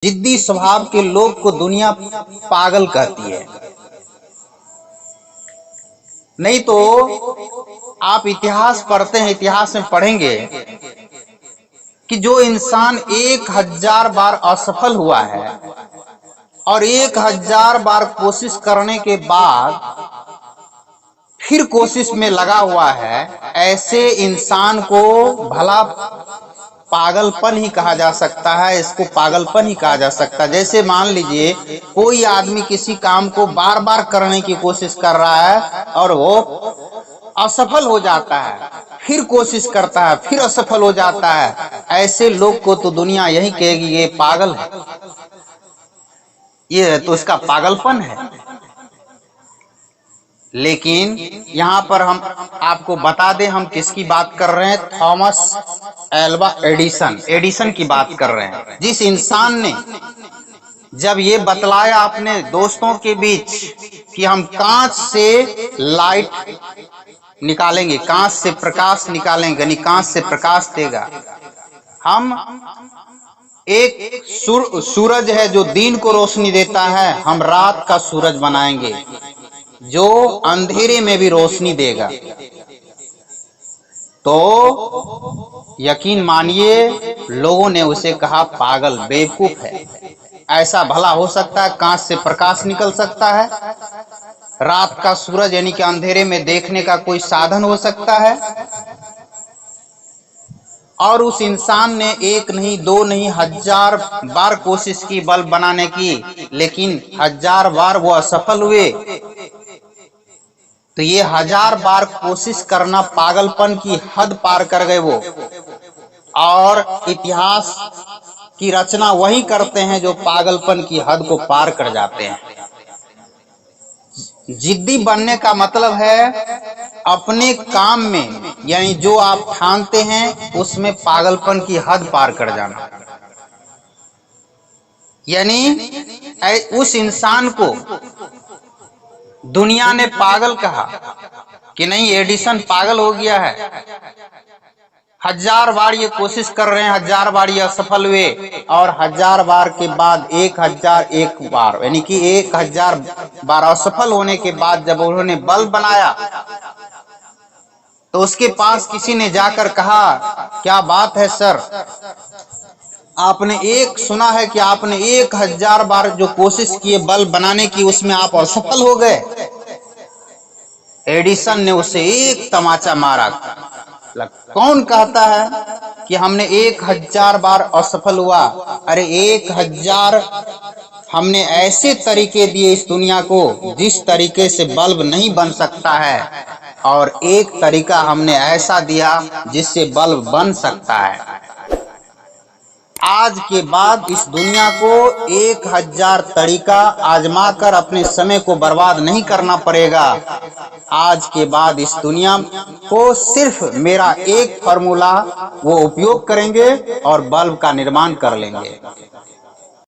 जिद्दी स्वभाव के लोग को दुनिया पागल कहती है। नहीं तो आप इतिहास पढ़ते हैं, इतिहास में पढ़ेंगे कि जो इंसान 1000 बार असफल हुआ है और 1000 बार कोशिश करने के बाद फिर कोशिश में लगा हुआ है, ऐसे इंसान को भला पागलपन ही कहा जा सकता है। इसको पागलपन ही कहा जा सकता है। जैसे मान लीजिए कोई आदमी किसी काम को बार बार करने की कोशिश कर रहा है और वो असफल हो जाता है, फिर कोशिश करता है, फिर असफल हो जाता है, ऐसे लोग को तो दुनिया यही कहेगी ये पागल है, ये तो इसका पागलपन है। लेकिन यहाँ पर हम आपको बता दें हम किसकी बात कर रहे हैं। थॉमस एल्वा एडिसन की बात कर रहे हैं। जिस इंसान ने जब ये बतलाया अपने दोस्तों के बीच कि हम कांच से लाइट निकालेंगे, कांच से प्रकाश निकालेंगे, यानी कांच से प्रकाश देगा, हम एक सूरज है जो दिन को रोशनी देता है, हम रात का सूरज बनाएंगे जो अंधेरे में भी रोशनी देगा। तो यकीन मानिए लोगों ने उसे कहा पागल, बेवकूफ है। ऐसा भला हो सकता है? कांच से प्रकाश निकल सकता है? रात का सूरज यानी कि अंधेरे में देखने का कोई साधन हो सकता है? और उस इंसान ने एक नहीं, दो नहीं, 1000 बार कोशिश की बल्ब बनाने की, लेकिन 1000 बार वो असफल हुए। तो ये 1000 बार कोशिश करना पागलपन की हद पार कर गए वो। और इतिहास की रचना वही करते हैं जो पागलपन की हद को पार कर जाते हैं। जिद्दी बनने का मतलब है अपने काम में, यानी जो आप ठानते हैं उसमें पागलपन की हद पार कर जाना। यानी उस इंसान को दुनिया ने पागल कहा कि नहीं, एडिसन पागल हो गया है, 1000 बार ये कोशिश कर रहे हैं, 1000 बार ये असफल हुए, और 1000 बार के बाद 1001 बार यानी कि 1000 बार असफल होने के बाद जब उन्होंने बल्ब बनाया तो उसके पास किसी ने जाकर कहा, क्या बात है सर, आपने सुना है कि आपने 1000 बार जो कोशिश की बल्ब बनाने की उसमें आप असफल हो गए। एडिसन ने उसे एक तमाचा मारा। कौन कहता है कि हमने 1000 बार असफल हुआ? अरे 1000 हमने ऐसे तरीके दिए इस दुनिया को जिस तरीके से बल्ब नहीं बन सकता है, और एक तरीका हमने ऐसा दिया जिससे बल्ब बन सकता है। आज के बाद इस दुनिया को 1000 तरीका आजमा कर अपने समय को बर्बाद नहीं करना पड़ेगा। आज के बाद इस दुनिया को सिर्फ मेरा एक फॉर्मूला वो उपयोग करेंगे और बल्ब का निर्माण कर लेंगे।